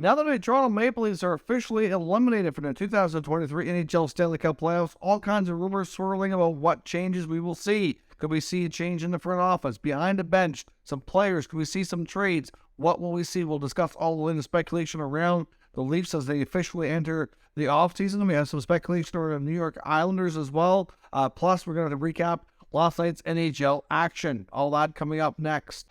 Now that the Toronto Maple Leafs are officially eliminated from the 2023 NHL Stanley Cup playoffs, all kinds of rumors swirling about what changes we will see. Could we see a change in the front office, behind the bench, some players? Could we see some trades? What will we see? We'll discuss all the latest speculation around the Leafs as they officially enter the offseason. We have some speculation around the New York Islanders as well. Plus, we're going to recap last night's NHL action. All that coming up next.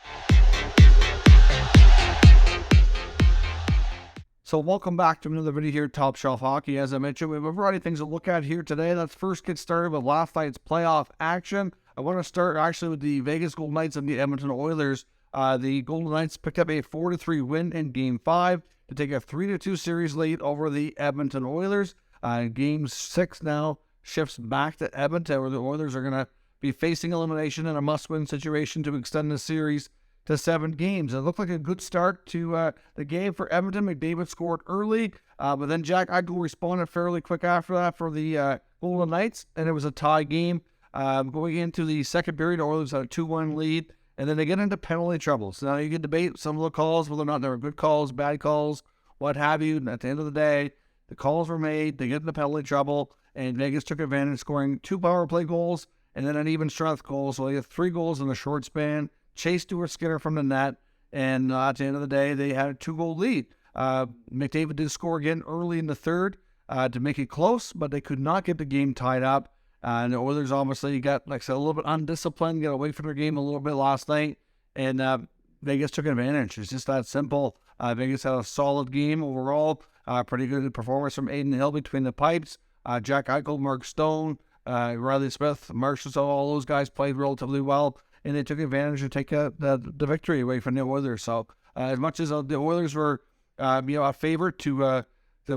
So welcome back to another video here at Top Shelf Hockey. As I mentioned, we have a variety of things to look at here today. Let's first get started with last night's playoff action. I want to start actually with the Vegas Golden Knights and the Edmonton Oilers. The Golden Knights picked up a 4-3 win in Game 5 to take a 3-2 series lead over the Edmonton Oilers. Game 6 now shifts back to Edmonton, where the Oilers are going to be facing elimination in a must-win situation to extend the series to 7 games. It looked like a good start to the game for Edmonton. McDavid scored early, but then Jack Eichel responded fairly quick after that for the Golden Knights, and it was a tie game. Going into the second period, the Oilers had a 2-1 lead, and then they get into penalty trouble. So now you can debate some of the calls, whether or not they were good calls, bad calls, what have you. And at the end of the day, the calls were made, they get into penalty trouble, and Vegas took advantage, scoring 2 power play goals, and then an even strength goal. So they had 3 goals in a short span. Chase Skinner from the net, and at the end of the day, they had a 2-goal lead. McDavid did score again early in the third to make it close, but they could not get the game tied up. And the Oilers obviously got, like I said, a little bit undisciplined, got away from their game a little bit last night, and Vegas took advantage. It's just that simple. Vegas had a solid game overall. Pretty good performance from Aiden Hill between the pipes. Jack Eichel, Mark Stone, Riley Smith, Marshall, all those guys played relatively well, and they took advantage to take the victory away from the Oilers. So as much as the Oilers were a favorite to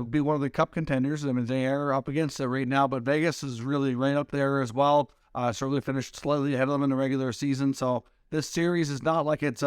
be one of the cup contenders, I mean, they are up against it right now, but Vegas is really right up there as well. Certainly finished slightly ahead of them in the regular season. So this series is not like it's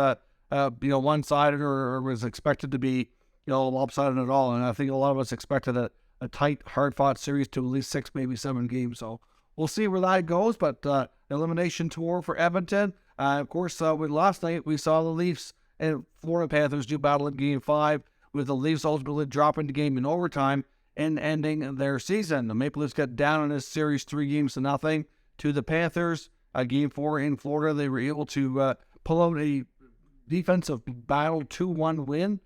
one-sided or was expected to be lopsided at all. And I think a lot of us expected a tight, hard-fought series to at least 6, maybe 7 games. So we'll see where that goes, but elimination tour for Edmonton. Of course, with last night, we saw the Leafs and Florida Panthers do battle in Game 5, with the Leafs ultimately dropping the game in overtime and ending their season. The Maple Leafs got down in this series 3-0 to the Panthers. Game 4 in Florida, they were able to pull out a defensive battle 2-1 win.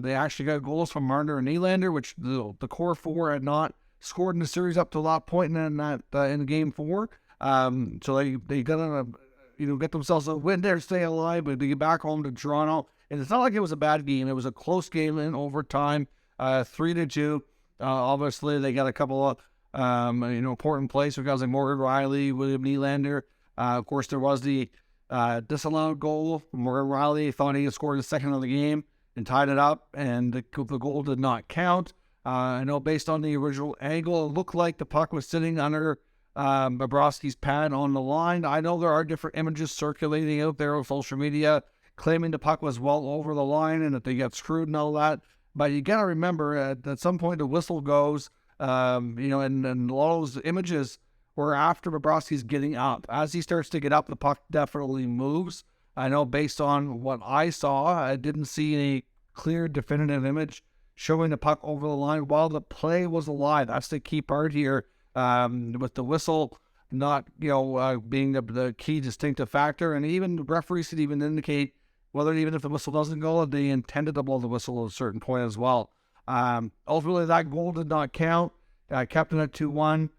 They actually got goals from Marner and Nylander, which the core 4 had not scored in the series up to that point in Game 4. So they got get themselves a win there, stay alive, but they get back home to Toronto. And it's not like it was a bad game. It was a close game in overtime, 3-2. Obviously, they got a couple of important plays for guys like Morgan Riley, William Nylander. Of course, there was the disallowed goal. Morgan Riley thought he had scored the second of the game and tied it up, and the goal did not count. I know based on the original angle, it looked like the puck was sitting under Bobrovsky's pad on the line. I know there are different images circulating out there on social media claiming the puck was well over the line and that they got screwed and all that. But you got to remember at some point the whistle goes, and a lot of those images were after Bobrovsky's getting up. As he starts to get up, the puck definitely moves. I know based on what I saw, I didn't see any clear definitive image showing the puck over the line while the play was alive. That's the key part here. With the whistle not, being the key distinctive factor, and even the referees could even indicate whether even if the whistle doesn't go, they intended to blow the whistle at a certain point as well. Ultimately, that goal did not count. Kept it at 2-1,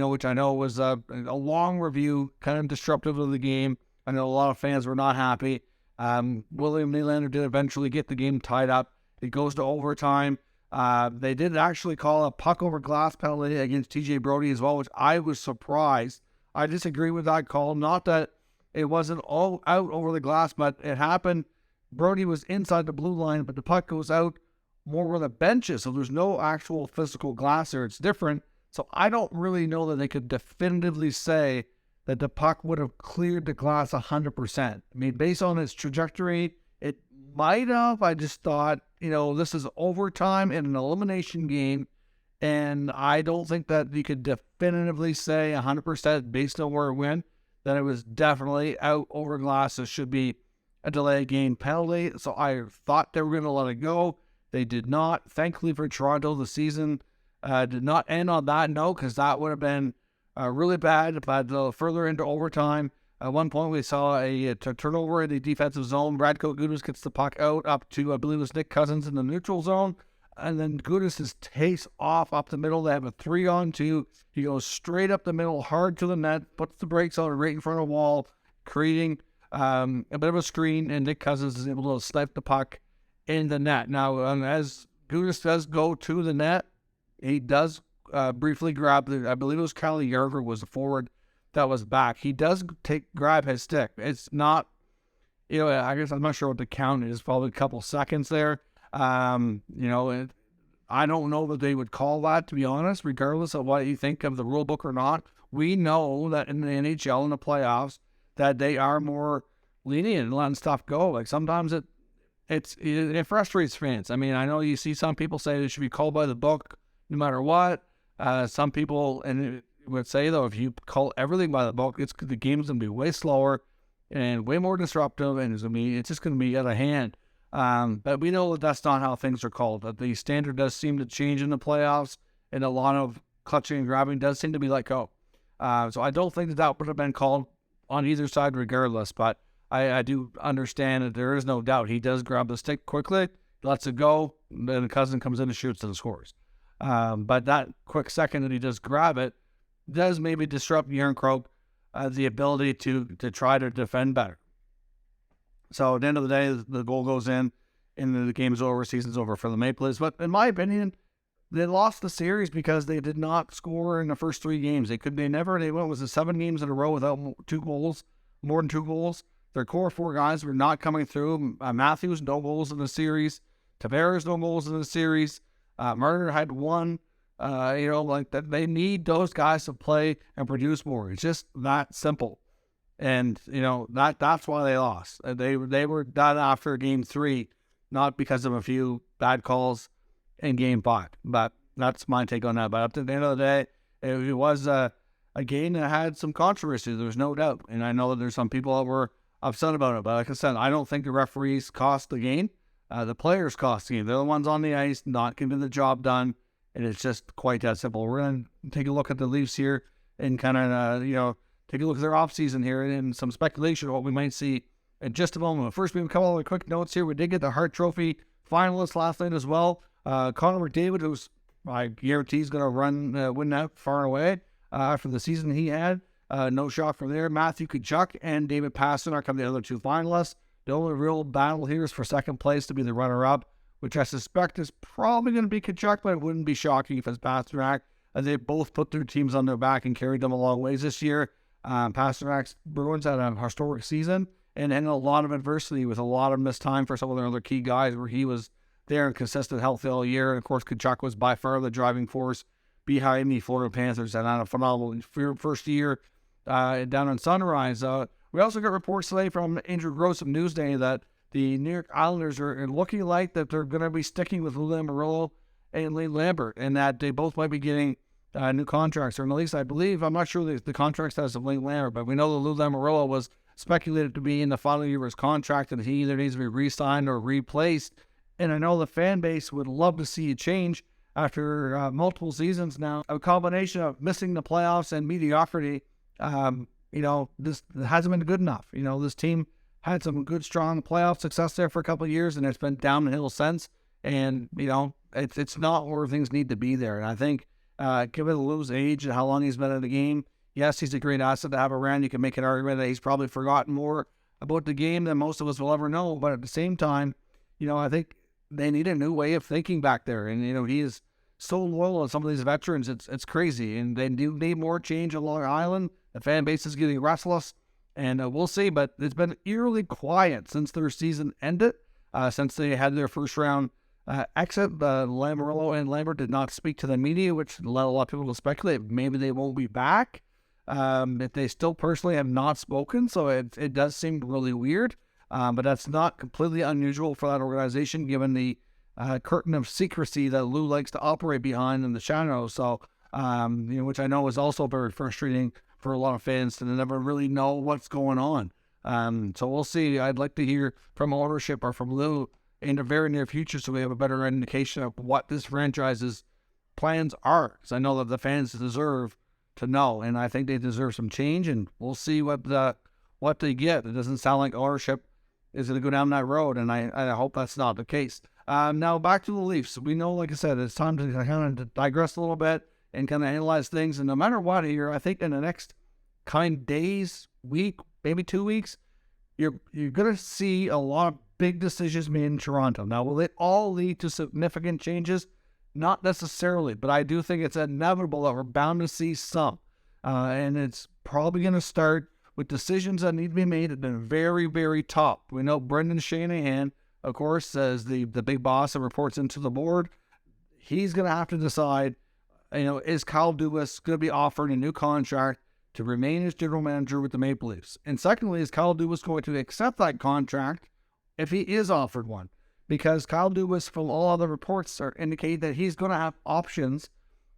which I know was a long review, kind of disruptive of the game. I know a lot of fans were not happy. William Nylander did eventually get the game tied up. It goes to overtime. They did actually call a puck over glass penalty against TJ Brody as well, which I was surprised. I disagree with that call. Not that it wasn't all out over the glass, but it happened. Brody was inside the blue line, but the puck goes out more where the bench is, so there's no actual physical glass there. It's different. So I don't really know that they could definitively say that the puck would have cleared the glass 100%. I mean, based on its trajectory, it might have. I just thought, this is overtime in an elimination game, and I don't think that you could definitively say 100% based on where it went that it was definitely out over glass. It should be a delay game penalty. So I thought they were going to let it go. They did not. Thankfully for Toronto, the season did not end on that note, because that would have been really bad. But further into overtime, at one point we saw a turnover in the defensive zone. Radko Gudas gets the puck out up to, I believe it was Nick Cousins in the neutral zone. And then Gudas just takes off up the middle. They have a 3-on-2. He goes straight up the middle, hard to the net, puts the brakes on right in front of the wall, creating a bit of a screen, and Nick Cousins is able to snipe the puck in the net. Now, as Gudas does go to the net, he does briefly grab I believe it was Yarger was the forward that was back. He does grab his stick. It's not, I guess I'm not sure what the count is, probably a couple seconds there. I don't know that they would call that, to be honest, regardless of what you think of the rule book or not. We know that in the NHL, in the playoffs, that they are more lenient and letting stuff go. Like, sometimes it frustrates fans. I mean, I know you see some people say it should be called by the book no matter what. Some people would say, though, if you call everything by the book, the game's going to be way slower and way more disruptive, and it's just going to be out of hand. But we know that that's not how things are called. That the standard does seem to change in the playoffs, and a lot of clutching and grabbing does seem to be let go. So I don't think that would have been called on either side regardless, but I do understand that there is no doubt. He does grab the stick quickly, lets it go, then the cousin comes in and shoots and scores. But that quick second that he does grab it does maybe disrupt Järnkrok the ability to try to defend better. So at the end of the day, the goal goes in, and the game's over, season's over for the Maple Leafs. But in my opinion, they lost the series because they did not score in the first 3 games. They went 7 games in a row without more than 2 goals. Their core 4 guys were not coming through. Matthews, no goals in the series. Tavares, no goals in the series. Marner had 1. They need those guys to play and produce more. It's just that simple. And, that's why they lost. They were done after game 3, not because of a few bad calls in game 5. But that's my take on that. But up to the end of the day, it was a game that had some controversy. There's no doubt. And I know that there's some people that were upset about it. But like I said, I don't think the referees cost the game. The players cost the game. They're the ones on the ice, not getting the job done. And it's just quite that simple. We're going to take a look at the Leafs here and kind of, take a look at their offseason here and some speculation of what we might see in just a moment. First, we have a couple of quick notes here. We did get the Hart Trophy finalists last night as well. Connor McDavid, who's I guarantee he's going to win that far and away after the season he had. No shock from there. Matthew Tkachuk and David Pastrnak come the other 2 finalists. The only real battle here is for second place to be the runner-up, which I suspect is probably going to be Tkachuk, but it wouldn't be shocking if it's Pastrnak, as they both put their teams on their back and carried them a long ways this year. Pasternak's Bruins had a historic season and a lot of adversity with a lot of missed time for some of their other key guys, where he was there and consistent, healthy all year. And of course, Tkachuk was by far the driving force behind the Florida Panthers and had a phenomenal first year down in Sunrise. We also got reports today from Andrew Gross of Newsday that the New York Islanders are looking like that they're going to be sticking with Lou Lamoriello and Lee Lambert, and that they both might be getting new contracts, or at least I believe, I'm not sure the contract status of Lee Lambert, but we know that Lou Lamoriello was speculated to be in the final year of his contract, and he either needs to be re-signed or replaced. And I know the fan base would love to see a change after multiple seasons now. A combination of missing the playoffs and mediocrity, this hasn't been good enough. This team had some good, strong playoff success there for a couple of years, and it's been downhill since. And, it's not where things need to be there. And I think, given Lou's age and how long he's been in the game, yes, he's a great asset to have around. You can make an argument that he's probably forgotten more about the game than most of us will ever know. But at the same time, I think they need a new way of thinking back there. And, he is so loyal to some of these veterans. It's crazy. And they do need more change on Long Island. The fan base is getting restless. And we'll see. But it's been eerily quiet since their season ended, since they had their first round exit. Lamoriello and Lambert did not speak to the media, which led a lot of people to speculate maybe they won't be back. If they still personally have not spoken, so it does seem really weird. But that's not completely unusual for that organization, given the curtain of secrecy that Lou likes to operate behind in the shadows. So, which I know is also very frustrating for a lot of fans to never really know what's going on. So we'll see. I'd like to hear from ownership or from Lou in the very near future so we have a better indication of what this franchise's plans are. Because I know that the fans deserve to know, and I think they deserve some change, and we'll see what they get. It doesn't sound like ownership is going to go down that road, and I hope that's not the case. Now back to the Leafs. We know, like I said, it's time to kind of digress a little bit and kind of analyze things. And no matter what here, I think in the next kind days, week, maybe 2 weeks, you're going to see a lot of big decisions made in Toronto. Now, will it all lead to significant changes? Not necessarily, but I do think it's inevitable that we're bound to see some. And it's probably going to start with decisions that need to be made at the very, very top. We know Brendan Shanahan, of course, as the big boss that reports into the board. He's going to have to decide, is Kyle Dubas going to be offered a new contract to remain as general manager with the Maple Leafs? And secondly, is Kyle Dubas going to accept that contract if he is offered one? Because Kyle Dubas, from all other reports, indicate that he's going to have options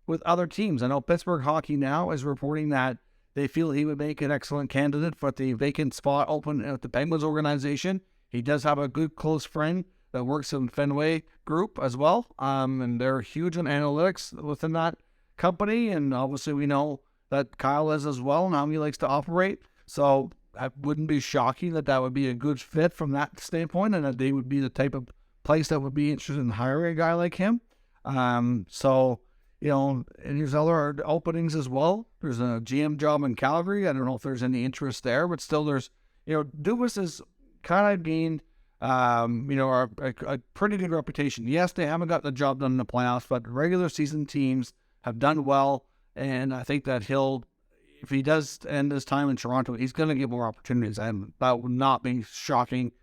with other teams. I know Pittsburgh Hockey Now is reporting that they feel he would make an excellent candidate for the vacant spot open at the Penguins organization. He does have a good close friend that works in Fenway Group as well, and they're huge in analytics within that company, and obviously we know that Kyle is as well and how he likes to operate. So it wouldn't be shocking that would be a good fit from that standpoint, and that they would be the type of place that would be interested in hiring a guy like him. And there's other openings as well. There's a GM job in Calgary. I don't know if there's any interest there, but still there's, Dubas has kind of gained, a pretty good reputation. Yes, they haven't got the job done in the playoffs, but regular season teams have done well. And I think that if he does end his time in Toronto, he's going to get more opportunities. And that would not be shocking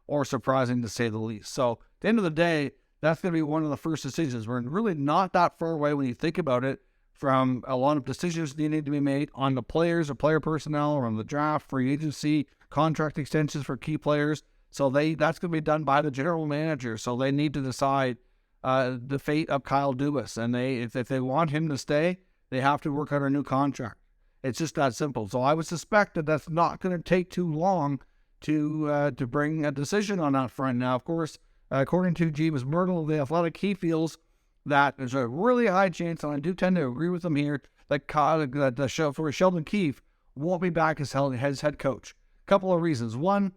or surprising, to say the least. So at the end of the day, that's going to be one of the first decisions. We're really not that far away when you think about it from a lot of decisions that need to be made on the players or player personnel or on the draft, free agency, contract extensions for key players. So that's going to be done by the general manager. So they need to decide the fate of Kyle Dubas. And if they want him to stay, they have to work out a new contract. It's just that simple. So I would suspect that that's not going to take too long to bring a decision on that front. Now, of course, according to Jeeves Myrtle, the Athletic, he feels that there's a really high chance, and I do tend to agree with him here, that Sheldon Keefe won't be back as head coach. A couple of reasons. One,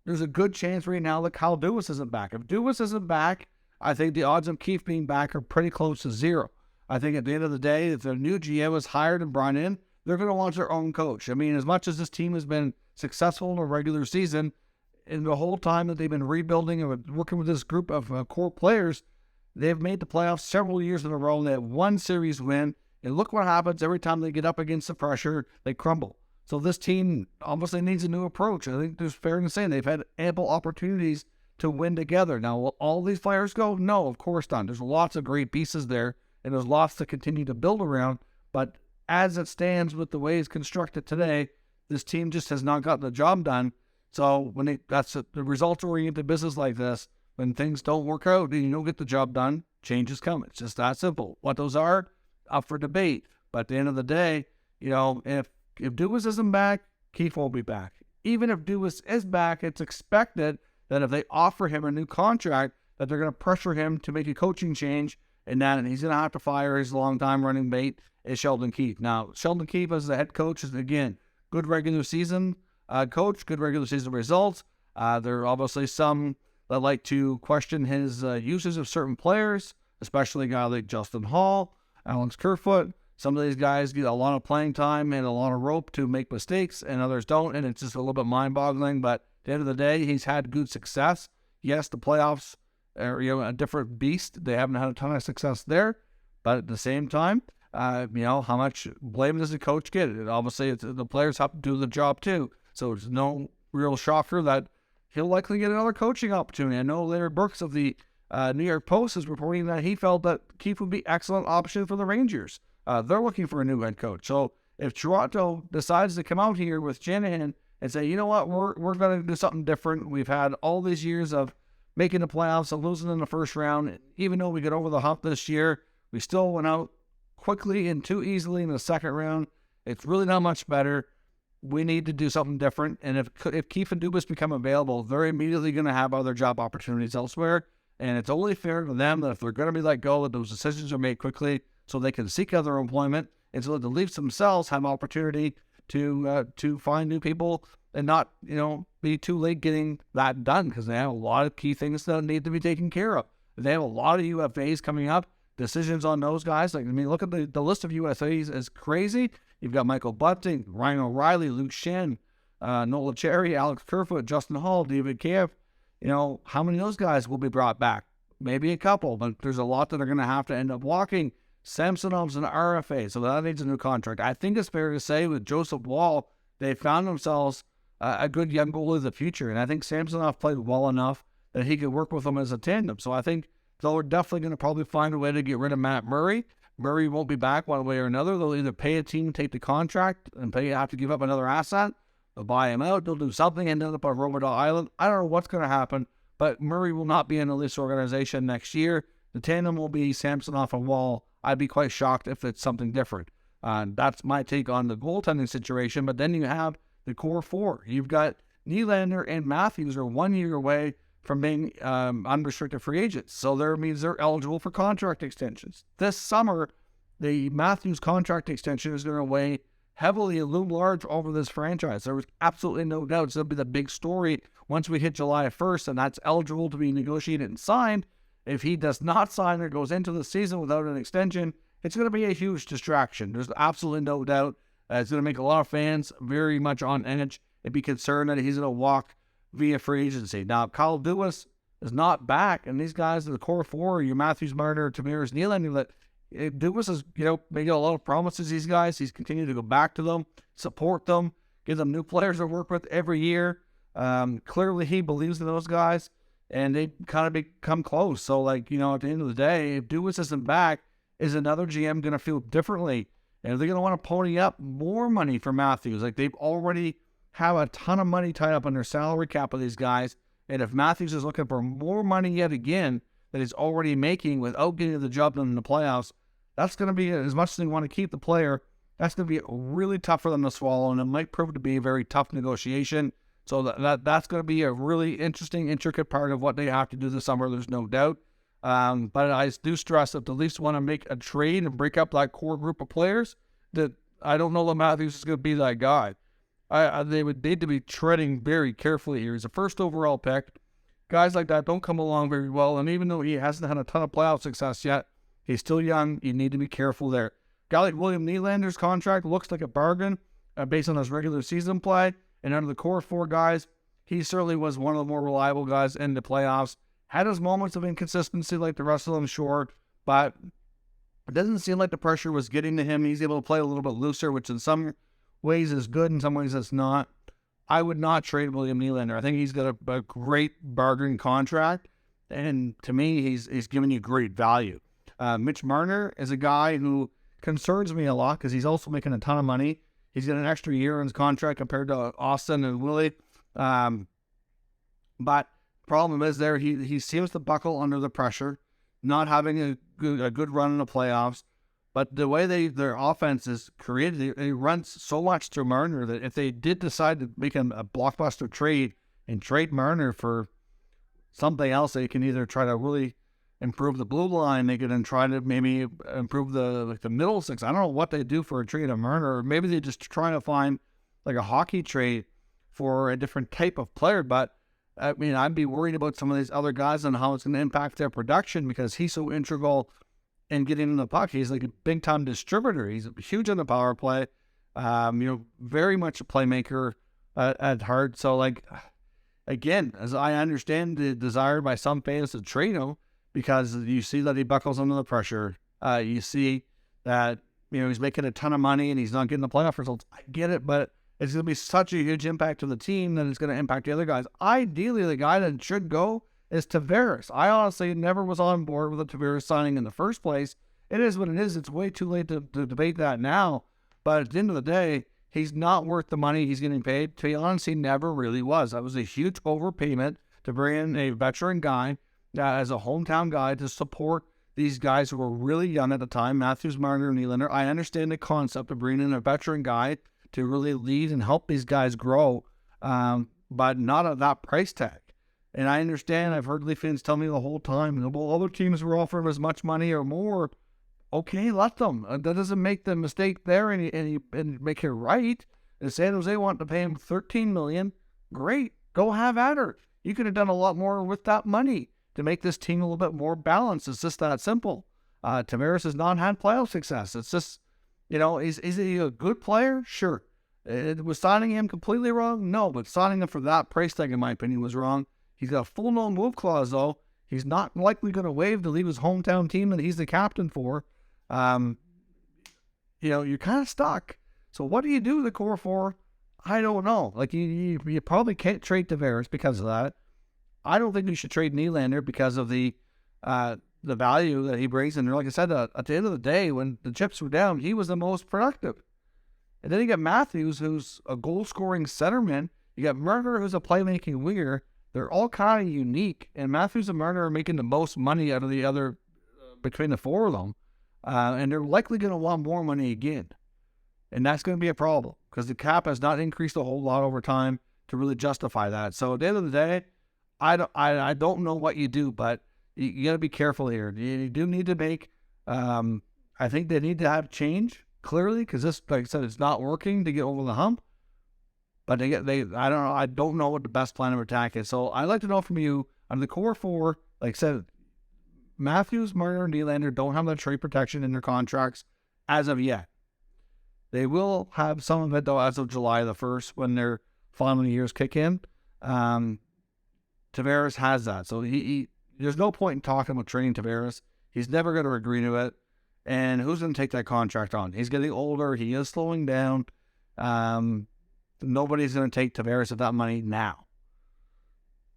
there's a good chance right now that Kyle Dubas isn't back. If Dubas isn't back, I think the odds of Keefe being back are pretty close to zero. I think at the end of the day, if the new GM is hired and brought in, they're going to want their own coach. I mean, as much as this team has been successful in the regular season, in the whole time that they've been rebuilding and working with this group of core players, they've made the playoffs several years in a row. They have one series win, and look what happens every time they get up against the pressure, they crumble. So this team obviously needs a new approach. I think it's fair to say they've had ample opportunities to win together. Now, will all these players go? No, of course not. There's lots of great pieces there, and there's lots to continue to build around. But as it stands with the way it's constructed today, this team just has not gotten the job done. So that's the results-oriented business like this. When things don't work out and you don't get the job done, changes come. It's just that simple. What those are, up for debate. But at the end of the day, if Dubas isn't back, Keefe won't be back. Even if Dubas is back, it's expected that if they offer him a new contract, that they're going to pressure him to make a coaching change, and he's going to have to fire his long-time running mate, is Sheldon Keefe. Now, Sheldon Keefe as the head coach is, again, good regular season coach, good regular season results. There are obviously some that like to question his uses of certain players, especially a guy like Justin Hall, Alex Kerfoot. Some of these guys get a lot of playing time and a lot of rope to make mistakes, and others don't, and it's just a little bit mind-boggling. But at the end of the day, he's had good success. Yes, the playoffs are a different beast. They haven't had a ton of success there, but at the same time, how much blame does the coach get? Obviously, the players have to do the job too. So it's no real shocker that he'll likely get another coaching opportunity. I know Larry Brooks of the New York Post is reporting that he felt that Keefe would be an excellent option for the Rangers. They're looking for a new head coach. So if Toronto decides to come out here with Shanahan and say, you know what, we're going to do something different. We've had all these years of making the playoffs and losing in the first round. Even though we got over the hump this year, we still went out quickly and too easily in the second round. It's really not much better. we need to do something different. And if Keefe and Dubas become available, they're immediately going to have other job opportunities elsewhere. And it's only fair to them that if they're going to be let go, that those decisions are made quickly so they can seek other employment, and so that the Leafs themselves have opportunity to find new people and not, be too late getting that done, because they have a lot of key things that need to be taken care of. They have a lot of UFAs coming up. Decisions on those guys. Look at the list of UFAs is crazy. You've got Michael Bunting, Ryan O'Reilly, Luke Shen, Nola Cherry, Alex Kerfoot, Justin Hall, David Kayev. How many of those guys will be brought back? Maybe a couple, but there's a lot that are going to have to end up walking. Samsonov's an RFA, so that needs a new contract. I think it's fair to say with Joseph Wall, they found themselves a good young goalie of the future, and I think Samsonov played well enough that he could work with them as a tandem. So I think they're definitely going to probably find a way to get rid of Matt Murray. Murray won't be back one way or another. They'll either pay a team, take the contract, and have to give up another asset. They'll buy him out. They'll do something and end up on Romadal Island. I don't know what's going to happen, but Murray will not be in the Leafs organization next year. The tandem will be Samsonov and Wall. I'd be quite shocked if it's something different. That's my take on the goaltending situation. But then you have the core four. You've got Nylander and Matthews are 1 year away from being unrestricted free agents. So that means they're eligible for contract extensions. This summer, the Matthews contract extension is going to weigh heavily and loom large over this franchise. There was absolutely no doubt it's going to be the big story once we hit July 1st, and that's eligible to be negotiated and signed. If he does not sign or goes into the season without an extension, it's going to be a huge distraction. There's absolutely no doubt. It's going to make a lot of fans very much on edge and be concerned that he's going to walk via free agency. Now, Kyle Dubas is not back, and these guys in the core four, your Matthews, Marner, Tavares, Nylander, that Dubas has, making a lot of promises to these guys. He's continued to go back to them, support them, give them new players to work with every year. Clearly, he believes in those guys, and they kind of become close. So, at the end of the day, if Dubas isn't back, is another GM going to feel differently? And they're going to want to pony up more money for Matthews. They've already have a ton of money tied up on their salary cap of these guys. And if Matthews is looking for more money yet again that he's already making without getting the job done in the playoffs, that's going to be, as much as they want to keep the player, that's going to be really tough for them to swallow, and it might prove to be a very tough negotiation. So that's going to be a really interesting, intricate part of what they have to do this summer, there's no doubt. But I do stress that the Leafs want to make a trade and break up that core group of players, that I don't know that Matthews is going to be that guy. They would need to be treading very carefully here. He's a first overall pick. Guys like that don't come along very well, and even though he hasn't had a ton of playoff success yet, he's still young. You need to be careful there. Guy like William Nylander's contract looks like a bargain based on his regular season play, and under the core four guys, he certainly was one of the more reliable guys in the playoffs. Had his moments of inconsistency like the rest of them, sure, but it doesn't seem like the pressure was getting to him. He's able to play a little bit looser, which in some ways is good, in some ways it's not. I would not trade William Nylander. I think he's got a great bargain contract, and to me, he's giving you great value. Mitch Marner is a guy who concerns me a lot because he's also making a ton of money. He's got an extra year in his contract compared to Austin and Willie. But problem is there, he seems to buckle under the pressure, not having a good run in the playoffs. But the way their offense is created, they run so much through Marner that if they did decide to make a blockbuster trade and trade Marner for something else, they can either try to really improve the blue line, they can then try to maybe improve the middle six. I don't know what they do for a trade of Marner, or maybe they just try to find a hockey trade for a different type of player. But I'd be worried about some of these other guys and how it's going to impact their production, because he's so integral in getting in the puck. He's like a big-time distributor. He's huge on the power play. Very much a playmaker at Hart. So, again, as I understand the desire by some fans to trade him, because you see that he buckles under the pressure. You see that, he's making a ton of money and he's not getting the playoff results. I get it, but it's going to be such a huge impact to the team that it's going to impact the other guys. Ideally, the guy that should go is Tavares. I honestly never was on board with the Tavares signing in the first place. It is what it is. It's way too late to debate that now. But at the end of the day, he's not worth the money he's getting paid. To be honest, he never really was. That was a huge overpayment to bring in a veteran guy as a hometown guy to support these guys who were really young at the time, Matthews, Marner, and Nylander. I understand the concept of bringing in a veteran guy to really lead and help these guys grow, but not at that price tag. And I understand, I've heard Leaf fans tell me the whole time, well, other teams were offering as much money or more. Okay, let them. That doesn't make the mistake there and make it right. If San Jose wanted to pay him $13 million, great. Go have at her. You could have done a lot more with that money to make this team a little bit more balanced. It's just that simple. Tavares has not had playoff success. It's just, is he a good player? Sure. Was signing him completely wrong? No, but signing him for that price tag, in my opinion, was wrong. He's got a full no-move clause, though. He's not likely going to waive to leave his hometown team that he's the captain for. You're kind of stuck. So what do you do with the core four? I don't know. Like, you probably can't trade Tavares because of that. I don't think you should trade Nylander because of the value that he brings. And like I said, at the end of the day, when the chips were down, he was the most productive. And then you got Matthews, who's a goal-scoring centerman. You got Marner, who's a playmaking winger. They're all kind of unique. And Matthews and Marner are making the most money out of the other, between the four of them. And they're likely going to want more money again. And that's going to be a problem because the cap has not increased a whole lot over time to really justify that. So at the end of the day, I don't know what you do, but you got to be careful here. You do need to make, I think they need to have change, clearly, because this, like I said, it's not working to get over the hump. But I don't know what the best plan of attack is. So I'd like to know from you, on the core four, like I said, Matthews, Marner, and Nylander don't have that trade protection in their contracts as of yet. They will have some of it, though, as of July the 1st, when their final years kick in. Tavares has that. So there's no point in talking about trading Tavares. He's never going to agree to it. And who's going to take that contract on? He's getting older. He is slowing down. Nobody's going to take Tavares at that money now.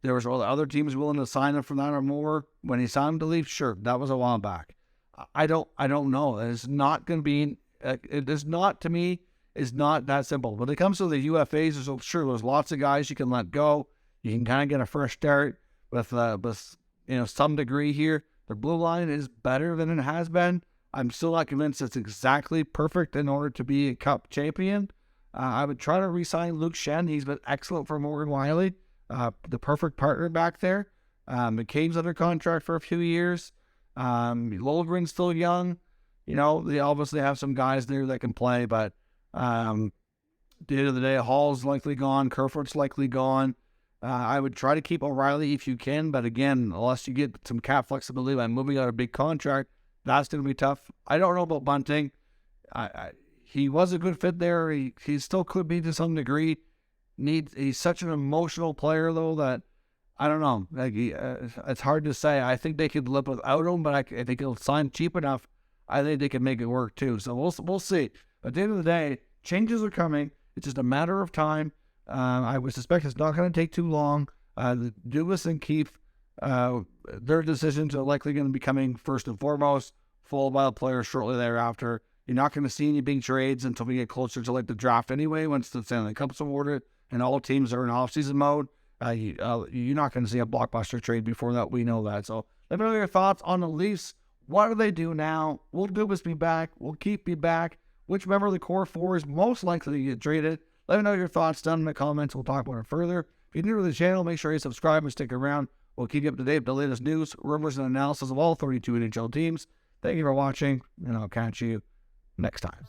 There was other teams willing to sign him for that or more. When he signed him to leave, sure, that was a while back. I don't know. It's not going to be... It is not, to me, is not that simple. When it comes to the UFAs, there's lots of guys you can let go. You can kind of get a fresh start with some degree here. The blue line is better than it has been. I'm still not convinced it's exactly perfect in order to be a cup champion. I would try to re-sign Luke Schenn. He's been excellent for Morgan Riley, the perfect partner back there. McCabe's under contract for a few years. Lundgren's still young. They obviously have some guys there that can play, but at the end of the day, Hall's likely gone. Kerfoot's likely gone. I would try to keep O'Reilly if you can, but again, unless you get some cap flexibility by moving out a big contract, that's going to be tough. I don't know about Bunting. He was a good fit there. He still could be to some degree. He's such an emotional player, though, that I don't know. It's hard to say. I think they could live without him, but I think he'll sign cheap enough. I think they can make it work, too. So we'll see. At the end of the day, changes are coming. It's just a matter of time. I would suspect it's not going to take too long. Dubas and Keefe, their decisions are likely going to be coming first and foremost, followed by the players shortly thereafter. You're not going to see any big trades until we get closer to the draft anyway, once the Stanley Cup's awarded and all teams are in off-season mode. You're not going to see a blockbuster trade before that. We know that. So let me know your thoughts on the Leafs. What do they do now? Will Dubas be back? Will Keefe be back? Which member of the core four is most likely to get traded? Let me know your thoughts down in the comments. We'll talk about it further. If you're new to the channel, make sure you subscribe and stick around. We'll keep you up to date with the latest news, rumors, and analysis of all 32 NHL teams. Thank you for watching, and I'll catch you next time.